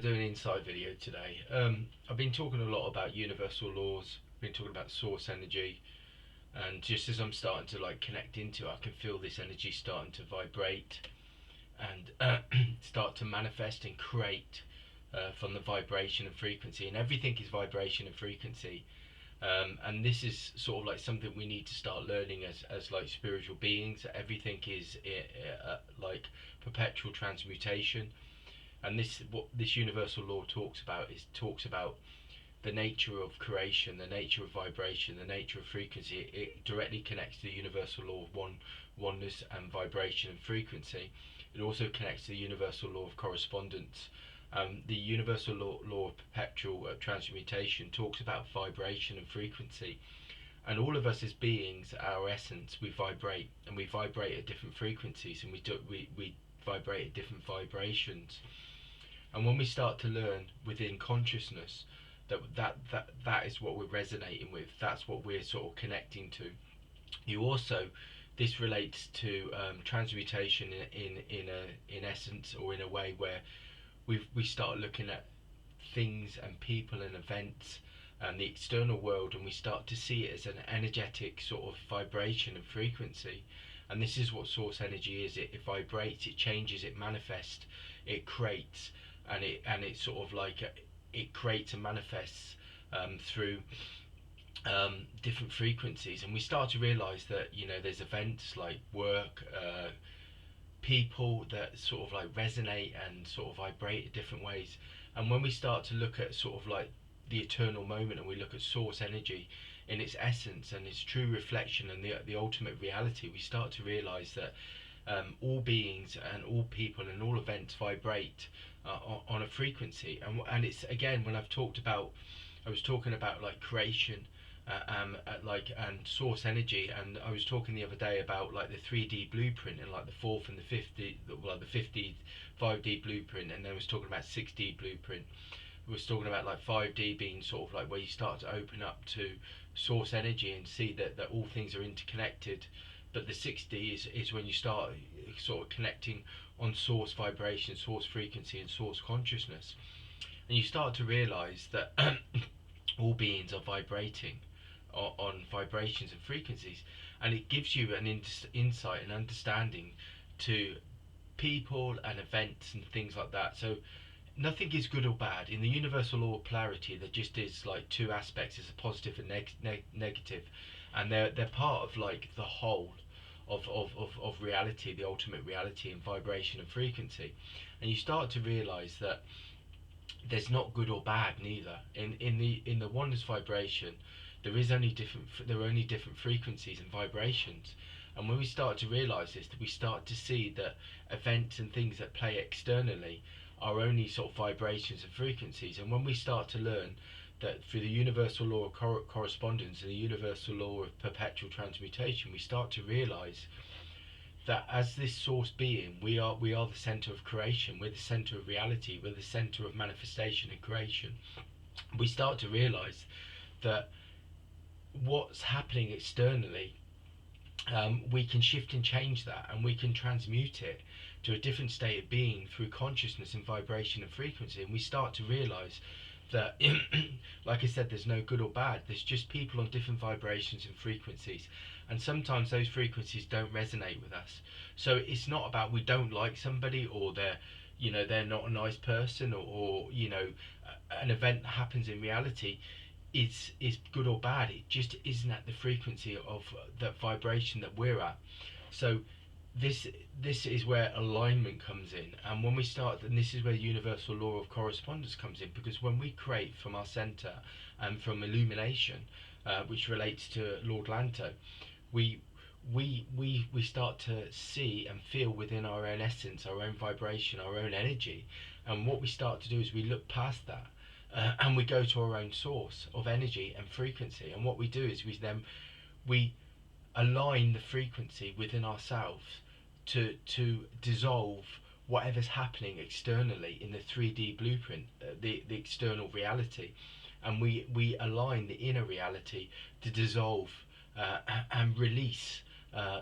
to do an insight video today. I've been talking a lot about universal laws, been talking about source energy, and just as I'm starting to connect into it, I can feel this energy starting to vibrate and start to manifest and create from the vibration and frequency. And everything is vibration and frequency. And this is sort of like something we need to start learning as like spiritual beings. Everything is like perpetual transmutation, and this what this universal law talks about the nature of creation, the nature of vibration, the nature of frequency. It directly connects to the universal law of oneness and vibration and frequency. It also connects to the universal law of correspondence. The universal law of perpetual transmutation talks about vibration and frequency. And all of us as beings, our essence, we vibrate, and we vibrate at different frequencies, and we vibrate at different vibrations. And when we start to learn within consciousness that is what we're resonating with, that's what we're sort of connecting to. You also, this relates to transmutation in essence, or in a way where we start looking at things and people and events and the external world, and we start to see it as an energetic sort of vibration and frequency. And this is what source energy is. It vibrates, it changes, it manifests, it creates, and it sort of like it creates and manifests through different frequencies. And we start to realize that there's events like work, people that sort of like resonate and sort of vibrate in different ways. And when we start to look at sort of like the eternal moment, and we look at source energy in its essence and its true reflection and the ultimate reality, we start to realize that all beings and all people and all events vibrate on a frequency. And it's, again, when I was talking about like creation, and source energy, and I was talking the other day about like the 3D blueprint and like the fourth and the fifth, the 50 5D blueprint, and then I was talking about 6D blueprint. I was talking about like 5D being sort of like where you start to open up to source energy and see that all things are interconnected. But the 6D is when you start sort of connecting on source vibration, source frequency, and source consciousness, and you start to realize that all beings are vibrating on vibrations and frequencies. And it gives you an insight and understanding to people and events and things like that. So nothing is good or bad in the universal law of polarity. There just is like two aspects: there's a positive and negative, and they're part of like the whole of reality, the ultimate reality, and vibration and frequency. And you start to realize that there's not good or bad neither. In the oneness vibration, there are only different frequencies and vibrations. And when we start to realize this, we start to see that events and things that play externally are only sort of vibrations and frequencies. And when we start to learn that through the universal law of correspondence and the universal law of perpetual transmutation, we start to realize that as this source being, we are the center of creation, we're the center of reality, we're the center of manifestation and creation. We start to realize that what's happening externally, we can shift and change that, and we can transmute it to a different state of being through consciousness and vibration and frequency. And we start to realize that like I said, there's no good or bad, there's just people on different vibrations and frequencies, and sometimes those frequencies don't resonate with us. So it's not about we don't like somebody, or they're not a nice person, or an event that happens in reality is good or bad. It just isn't at the frequency of that vibration that we're at. So this is where alignment comes in. And when we start, and this is where the universal law of correspondence comes in, because when we create from our center and from illumination, which relates to Lord Lanto, we start to see and feel within our own essence, our own vibration, our own energy. And what we start to do is we look past that, and we go to our own source of energy and frequency. And what we do is we align the frequency within ourselves to dissolve whatever's happening externally in the 3D blueprint, the external reality, and we align the inner reality to dissolve and release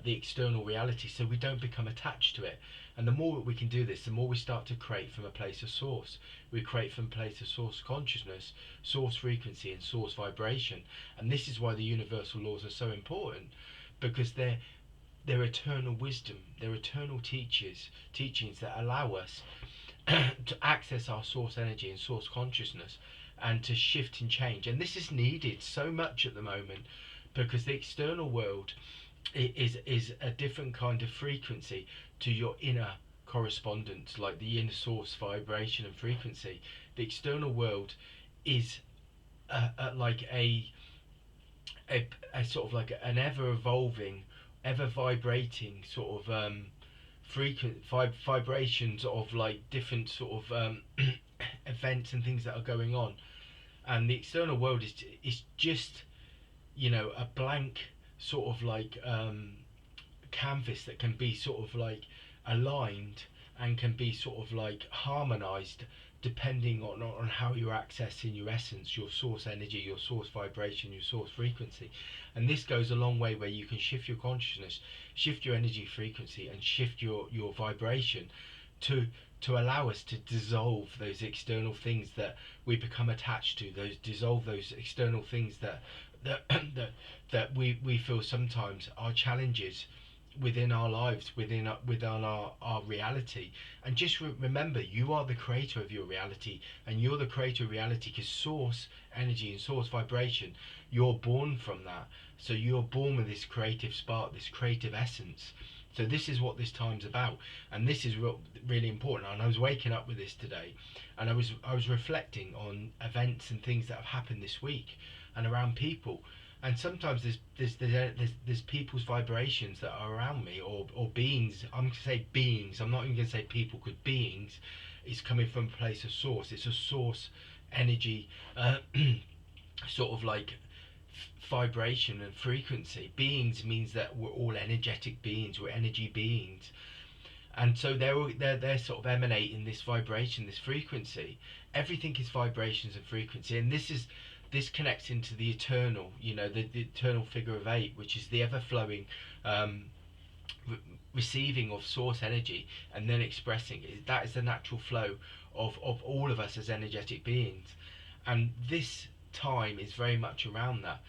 the external reality, so we don't become attached to it. And the more we can do this, the more we start to create from a place of source. We create from a place of source consciousness, source frequency, and source vibration. And this is why the universal laws are so important, because they're eternal wisdom, they're eternal teachings that allow us to access our source energy and source consciousness, and to shift and change. And this is needed so much at the moment, because the external world is a different kind of frequency to your inner correspondence, like the inner source vibration and frequency. The external world is like a sort of like an ever evolving, ever vibrating sort of frequent vibrations of like different sort of events and things that are going on. And the external world is just, you know, a blank sort of like canvas that can be sort of like aligned and can be sort of like harmonized depending on how you're accessing your essence, your source energy, your source vibration, your source frequency. And this goes a long way, where you can shift your consciousness, shift your energy frequency, and shift your vibration to allow us to dissolve those external things that we become attached to, those dissolve those external things that we feel sometimes are challenges within our lives, within our reality. And just remember, you are the creator of your reality, and you're the creator of reality because source energy and source vibration, you're born from that. So you're born with this creative spark, this creative essence. So this is what this time's about, and this is really important. And I was waking up with this today, and I was reflecting on events and things that have happened this week and around people. And sometimes there's people's vibrations that are around me, or beings. I'm going to say beings. I'm not even going to say people, because beings is coming from a place of source. It's a source energy, sort of like vibration and frequency. Beings means that we're all energetic beings. We're energy beings. And so they're sort of emanating this vibration, this frequency. Everything is vibrations and frequency, and this connects into the eternal, you know, the eternal figure of 8, which is the ever-flowing receiving of source energy and then expressing it. That is the natural flow of all of us as energetic beings. And this time is very much around that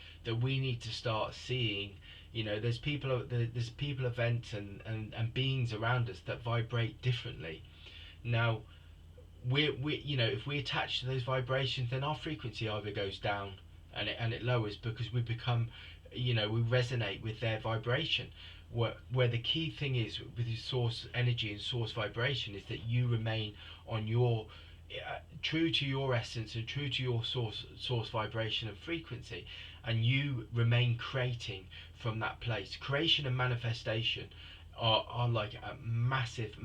we need to start seeing, you know, there's people, events and beings around us that vibrate differently. Now, we you know, if we attach to those vibrations, then our frequency either goes down and it lowers, because we become, you know, we resonate with their vibration. Where the key thing is with your source energy and source vibration is that you remain on your true to your essence and true to your source vibration and frequency, and you remain creating from that place. Creation and manifestation are like a massive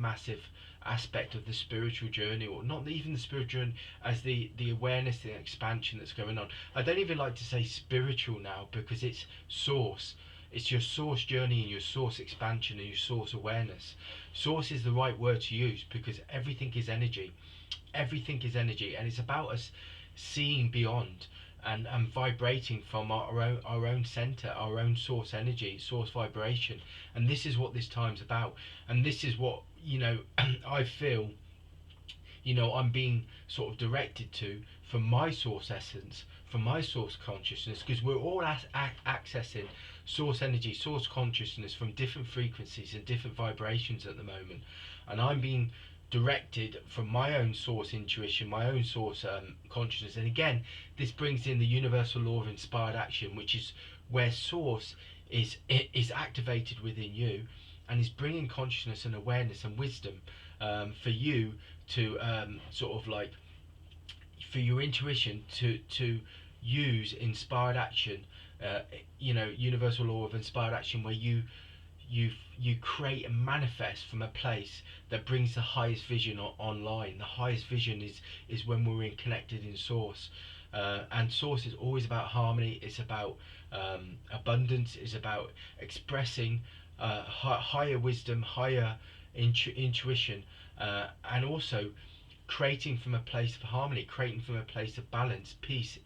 aspect of the spiritual journey, or not even the spiritual journey, as the awareness and expansion that's going on. I don't even like to say spiritual now, because it's source. It's your source journey and your source expansion and your source awareness. Source is the right word to use, because everything is energy. Everything is energy, and it's about us seeing beyond and vibrating from our own center, our own source energy, source vibration. And this is what this time's about. And this is what, you know, I feel, you know, I'm being sort of directed to from my source essence, from my source consciousness, because we're all accessing source energy, source consciousness from different frequencies and different vibrations at the moment. And I'm being directed from my own source intuition, my own source consciousness. And again, this brings in the universal law of inspired action, which is where source is activated within you, and is bringing consciousness and awareness and wisdom for you to sort of like, for your intuition to use inspired action, you know, universal law of inspired action, where you create and manifest from a place that brings the highest vision online. The highest vision is when we're connected in source, and source is always about harmony. It's about abundance. It's about expressing higher wisdom, higher intuition, and also creating from a place of harmony, creating from a place of balance, peace,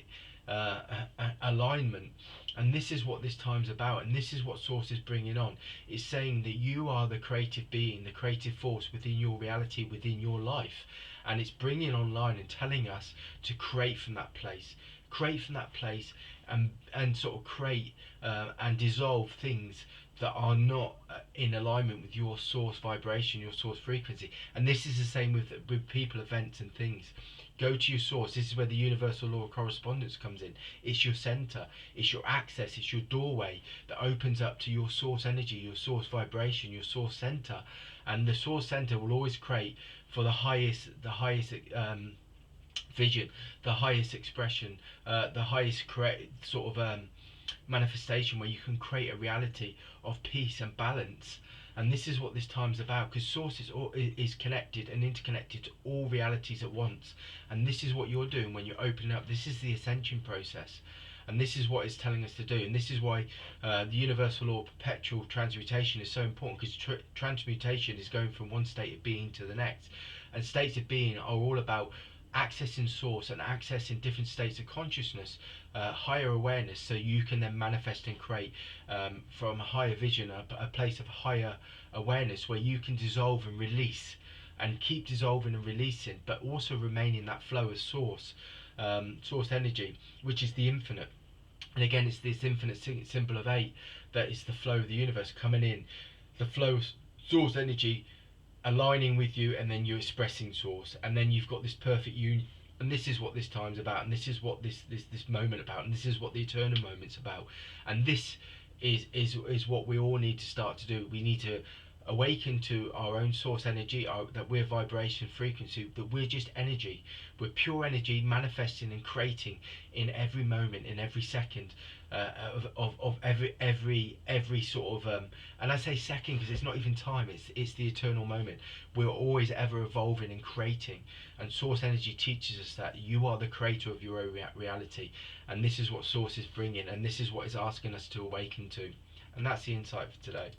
alignment. And this is what this time's about, and this is what Source is bringing on. It's saying that you are the creative being, the creative force within your reality, within your life. And it's bringing online and telling us to create from that place. Create from that place, and sort of create and dissolve things that are not in alignment with your source vibration, your source frequency. And this is the same with people, events, and things. Go to your source. This is where the universal law of correspondence comes in. It's your center, it's your access, it's your doorway that opens up to your source energy, your source vibration, your source center. And the source center will always create for the highest vision, the highest expression, the highest manifestation, where you can create a reality of peace and balance. And this is what this time's about, because Source is connected and interconnected to all realities at once. And this is what you're doing when you're opening up. This is the ascension process. And this is what it's telling us to do. And this is why the universal law of perpetual transmutation is so important, because transmutation is going from one state of being to the next. And states of being are all about accessing source and accessing different states of consciousness, higher awareness, so you can then manifest and create from a higher vision, a place of higher awareness, where you can dissolve and release and keep dissolving and releasing, but also remain in that flow of source, source energy, which is the infinite. And again, it's this infinite symbol of 8 that is the flow of the universe coming in, the flow of source energy aligning with you, and then you expressing source, and then you've got this perfect union. And this is what this time's about, and this is what this moment about, and this is what the eternal moment's about. And this is what we all need to start to do. We need to awaken to our own source energy, that we're vibration, frequency, that we're just energy. We're pure energy, manifesting and creating in every moment, in every second, of every sort of and I say second because it's not even time, it's the eternal moment. We're always ever evolving and creating, and source energy teaches us that you are the creator of your own reality. And this is what source is bringing, and this is what it's asking us to awaken to. And that's the insight for today.